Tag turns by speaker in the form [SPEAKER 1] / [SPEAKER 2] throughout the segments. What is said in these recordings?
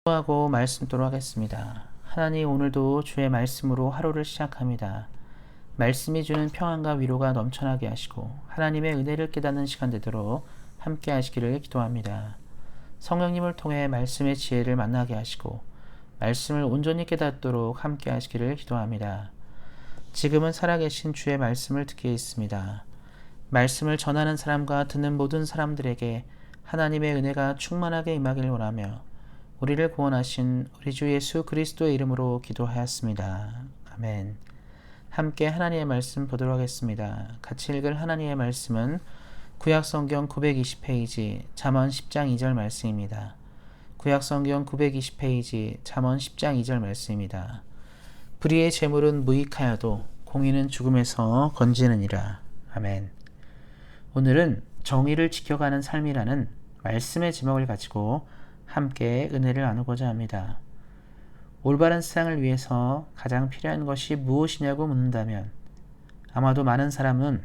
[SPEAKER 1] 하고 말씀 듣도록 하겠습니다. 하나님, 오늘도 주의 말씀으로 하루를 시작합니다. 말씀이 주는 평안과 위로가 넘쳐나게 하시고 하나님의 은혜를 깨닫는 시간 되도록 함께 하시기를 기도합니다. 성령님을 통해 말씀의 지혜를 만나게 하시고 말씀을 온전히 깨닫도록 함께 하시기를 기도합니다. 지금은 살아계신 주의 말씀을 듣겠습니다. 말씀을 전하는 사람과 듣는 모든 사람들에게 하나님의 은혜가 충만하게 임하기를 원하며 우리를 구원하신 우리 주 예수 그리스도의 이름으로 기도하였습니다. 아멘. 함께 하나님의 말씀 보도록 하겠습니다. 같이 읽을 하나님의 말씀은 구약성경 920페이지 잠언 10장 2절 말씀입니다. 구약성경 920페이지 잠언 10장 2절 말씀입니다. 불의의 재물은 무익하여도 공의는 죽음에서 건지느니라. 아멘. 오늘은 정의를 지켜가는 삶이라는 말씀의 제목을 가지고 함께 은혜를 나누고자 합니다. 올바른 세상을 위해서 가장 필요한 것이 무엇이냐고 묻는다면 아마도 많은 사람은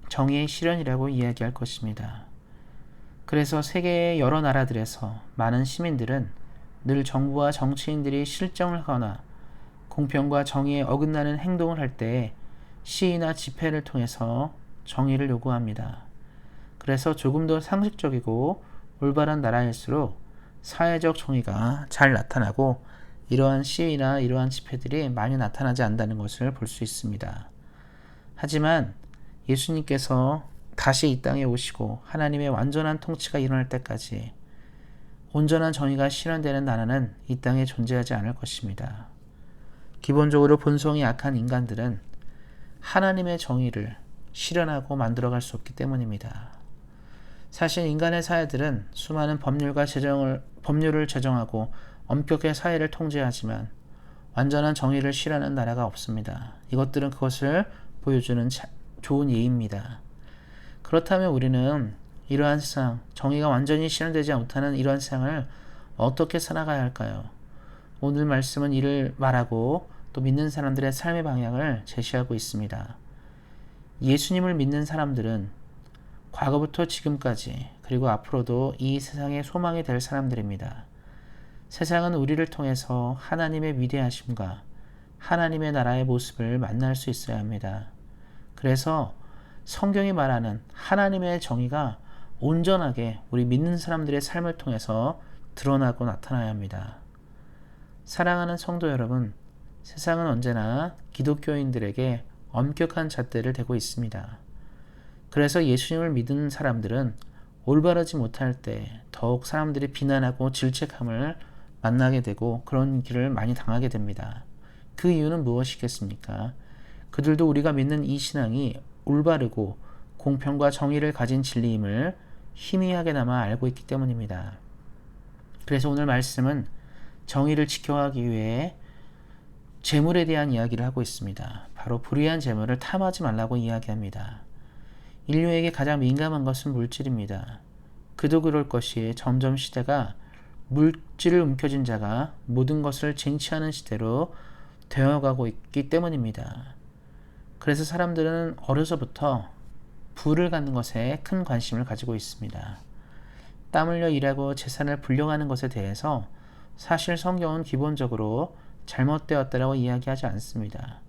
[SPEAKER 1] 정의의 실현이라고 이야기할 것입니다. 그래서 세계의 여러 나라들에서 많은 시민들은 늘 정부와 정치인들이 실정을 하거나 공평과 정의에 어긋나는 행동을 할 때 시위나 집회를 통해서 정의를 요구합니다. 그래서 조금 더 상식적이고 올바른 나라일수록 사회적 정의가 잘 나타나고 이러한 시위나 이러한 집회들이 많이 나타나지 않는다는 것을 볼 수 있습니다. 하지만 예수님께서 다시 이 땅에 오시고 하나님의 완전한 통치가 일어날 때까지 온전한 정의가 실현되는 나라는 이 땅에 존재하지 않을 것입니다. 기본적으로 본성이 약한 인간들은 하나님의 정의를 실현하고 만들어갈 수 없기 때문입니다. 사실 인간의 사회들은 수많은 법률을 제정하고 엄격하게 사회를 통제하지만 완전한 정의를 실현하는 나라가 없습니다. 이것들은 그것을 보여주는 좋은 예입니다. 그렇다면 우리는 이러한 세상, 정의가 완전히 실현되지 못하는 이러한 세상을 어떻게 살아가야 할까요? 오늘 말씀은 이를 말하고 또 믿는 사람들의 삶의 방향을 제시하고 있습니다. 예수님을 믿는 사람들은 과거부터 지금까지 그리고 앞으로도 이 세상의 소망이 될 사람들입니다. 세상은 우리를 통해서 하나님의 위대하심과 하나님의 나라의 모습을 만날 수 있어야 합니다. 그래서 성경이 말하는 하나님의 정의가 온전하게 우리 믿는 사람들의 삶을 통해서 드러나고 나타나야 합니다. 사랑하는 성도 여러분, 세상은 언제나 기독교인들에게 엄격한 잣대를 대고 있습니다. 그래서 예수님을 믿는 사람들은 올바르지 못할 때 더욱 사람들이 비난하고 질책함을 만나게 되고 그런 길을 많이 당하게 됩니다. 그 이유는 무엇이겠습니까? 그들도 우리가 믿는 이 신앙이 올바르고 공평과 정의를 가진 진리임을 희미하게나마 알고 있기 때문입니다. 그래서 오늘 말씀은 정의를 지켜가기 위해 재물에 대한 이야기를 하고 있습니다. 바로 불의한 재물을 탐하지 말라고 이야기합니다. 인류에게 가장 민감한 것은 물질입니다. 그도 그럴 것이 점점 시대가 물질을 움켜쥔 자가 모든 것을 쟁취하는 시대로 되어가고 있기 때문입니다. 그래서 사람들은 어려서부터 부를 갖는 것에 큰 관심을 가지고 있습니다. 땀 흘려 일하고 재산을 불려가는 것에 대해서 사실 성경은 기본적으로 잘못되었다고 이야기하지 않습니다.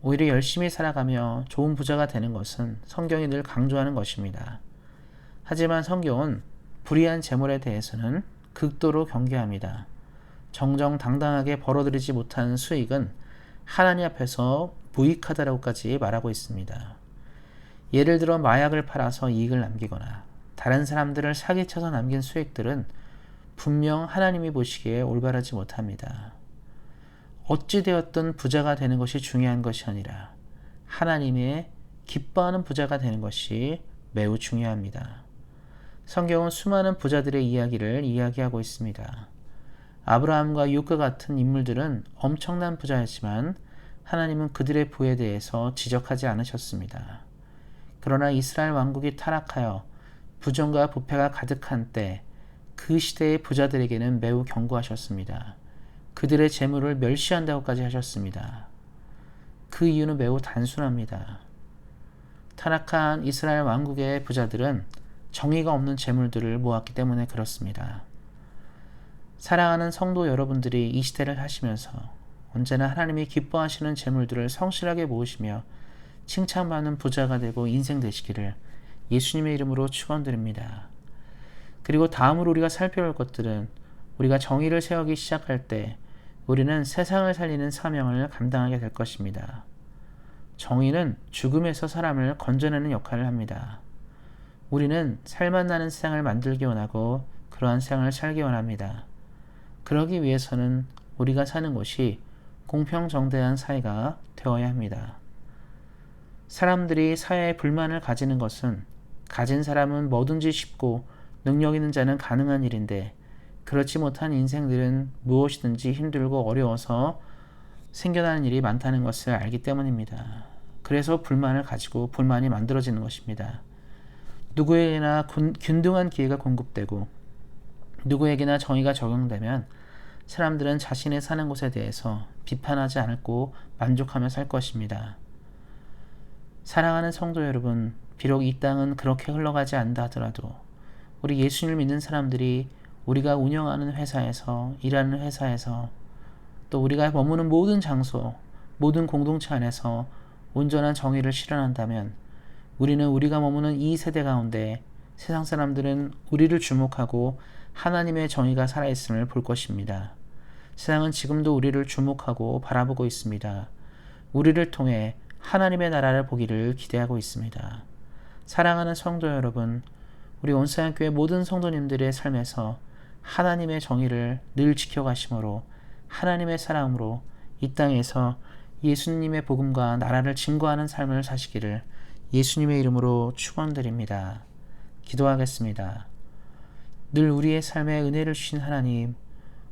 [SPEAKER 1] 오히려 열심히 살아가며 좋은 부자가 되는 것은 성경이 늘 강조하는 것입니다. 하지만 성경은 불의한 재물에 대해서는 극도로 경계합니다. 정정당당하게 벌어들이지 못한 수익은 하나님 앞에서 무익하다라고까지 말하고 있습니다. 예를 들어 마약을 팔아서 이익을 남기거나 다른 사람들을 사기쳐서 남긴 수익들은 분명 하나님이 보시기에 올바르지 못합니다. 어찌되었든 부자가 되는 것이 중요한 것이 아니라 하나님의 기뻐하는 부자가 되는 것이 매우 중요합니다. 성경은 수많은 부자들의 이야기를 이야기하고 있습니다. 아브라함과 욥과 같은 인물들은 엄청난 부자였지만 하나님은 그들의 부에 대해서 지적하지 않으셨습니다. 그러나 이스라엘 왕국이 타락하여 부정과 부패가 가득한 때 그 시대의 부자들에게는 매우 경고하셨습니다. 그들의 재물을 멸시한다고까지 하셨습니다. 그 이유는 매우 단순합니다. 타락한 이스라엘 왕국의 부자들은 정의가 없는 재물들을 모았기 때문에 그렇습니다. 사랑하는 성도 여러분들이 이 시대를 하시면서 언제나 하나님이 기뻐하시는 재물들을 성실하게 모으시며 칭찬받는 부자가 되고 인생 되시기를 예수님의 이름으로 축원드립니다. 그리고 다음으로 우리가 살펴볼 것들은 우리가 정의를 세우기 시작할 때 우리는 세상을 살리는 사명을 감당하게 될 것입니다. 정의는 죽음에서 사람을 건져내는 역할을 합니다. 우리는 살맛 나는 세상을 만들기 원하고 그러한 세상을 살기 원합니다. 그러기 위해서는 우리가 사는 곳이 공평정대한 사회가 되어야 합니다. 사람들이 사회에 불만을 가지는 것은 가진 사람은 뭐든지 쉽고 능력 있는 자는 가능한 일인데 그렇지 못한 인생들은 무엇이든지 힘들고 어려워서 생겨나는 일이 많다는 것을 알기 때문입니다. 그래서 불만을 가지고 불만이 만들어지는 것입니다. 누구에게나 균등한 기회가 공급되고 누구에게나 정의가 적용되면 사람들은 자신의 사는 곳에 대해서 비판하지 않고 만족하며 살 것입니다. 사랑하는 성도 여러분, 비록 이 땅은 그렇게 흘러가지 않는다 하더라도 우리 예수님을 믿는 사람들이 우리가 운영하는 회사에서, 일하는 회사에서, 또 우리가 머무는 모든 장소, 모든 공동체 안에서 온전한 정의를 실현한다면 우리는 우리가 머무는 이 세대 가운데 세상 사람들은 우리를 주목하고 하나님의 정의가 살아있음을 볼 것입니다. 세상은 지금도 우리를 주목하고 바라보고 있습니다. 우리를 통해 하나님의 나라를 보기를 기대하고 있습니다. 사랑하는 성도 여러분, 우리 온사랑교회 모든 성도님들의 삶에서 하나님의 정의를 늘 지켜가심으로 하나님의 사랑으로 이 땅에서 예수님의 복음과 나라를 증거하는 삶을 사시기를 예수님의 이름으로 축원드립니다. 기도하겠습니다. 늘 우리의 삶에 은혜를 주신 하나님,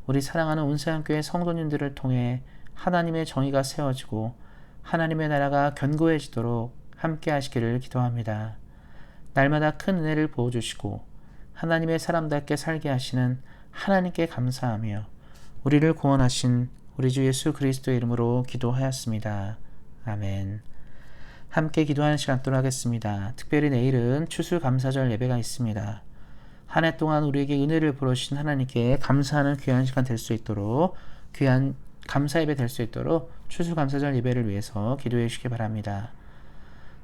[SPEAKER 1] 우리 사랑하는 온사랑교회 성도님들을 통해 하나님의 정의가 세워지고 하나님의 나라가 견고해지도록 함께 하시기를 기도합니다. 날마다 큰 은혜를 부어주시고 하나님의 사람답게 살게 하시는 하나님께 감사하며 우리를 구원하신 우리 주 예수 그리스도의 이름으로 기도하였습니다. 아멘. 함께 기도하는 시간 갖도록 하겠습니다. 특별히 내일은 추수감사절 예배가 있습니다. 한 해 동안 우리에게 은혜를 부어주신 하나님께 감사하는 귀한 시간 될 수 있도록, 귀한 감사 예배 될 수 있도록 추수감사절 예배를 위해서 기도해 주시기 바랍니다.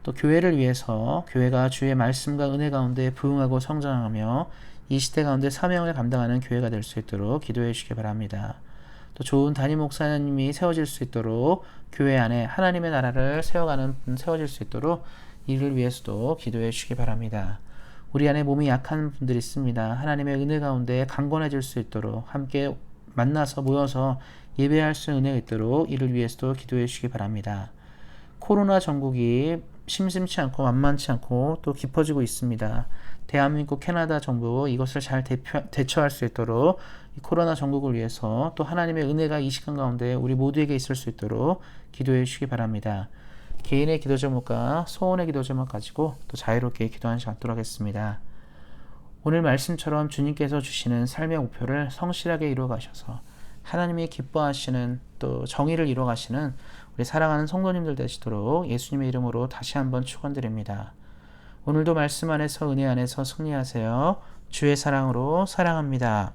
[SPEAKER 1] 또 교회를 위해서 교회가 주의 말씀과 은혜 가운데 부흥하고 성장하며 이 시대 가운데 사명을 감당하는 교회가 될 수 있도록 기도해 주시기 바랍니다. 또 좋은 담임 목사님이 세워질 수 있도록 교회 안에 하나님의 나라를 세워질 수 있도록 이를 위해서도 기도해 주시기 바랍니다. 우리 안에 몸이 약한 분들이 있습니다. 하나님의 은혜 가운데 강건해질 수 있도록 함께 만나서 모여서 예배할 수 있는 은혜가 있도록 이를 위해서도 기도해 주시기 바랍니다. 코로나 전국이 심심치 않고 만만치 않고 또 깊어지고 있습니다. 대한민국, 캐나다 정부 이것을 잘 대처할 수 있도록 이 코로나 전국을 위해서 또 하나님의 은혜가 이 시간 가운데 우리 모두에게 있을 수 있도록 기도해 주시기 바랍니다. 개인의 기도 제목과 소원의 기도 제목 가지고 또 자유롭게 기도하는 시간 갖도록 하겠습니다. 오늘 말씀처럼 주님께서 주시는 삶의 목표를 성실하게 이루어 가셔서 하나님이 기뻐하시는 또 정의를 이루어 가시는 우리 사랑하는 성도님들 되시도록 예수님의 이름으로 다시 한번 축원드립니다. 오늘도 말씀 안에서 은혜 안에서 승리하세요. 주의 사랑으로 사랑합니다.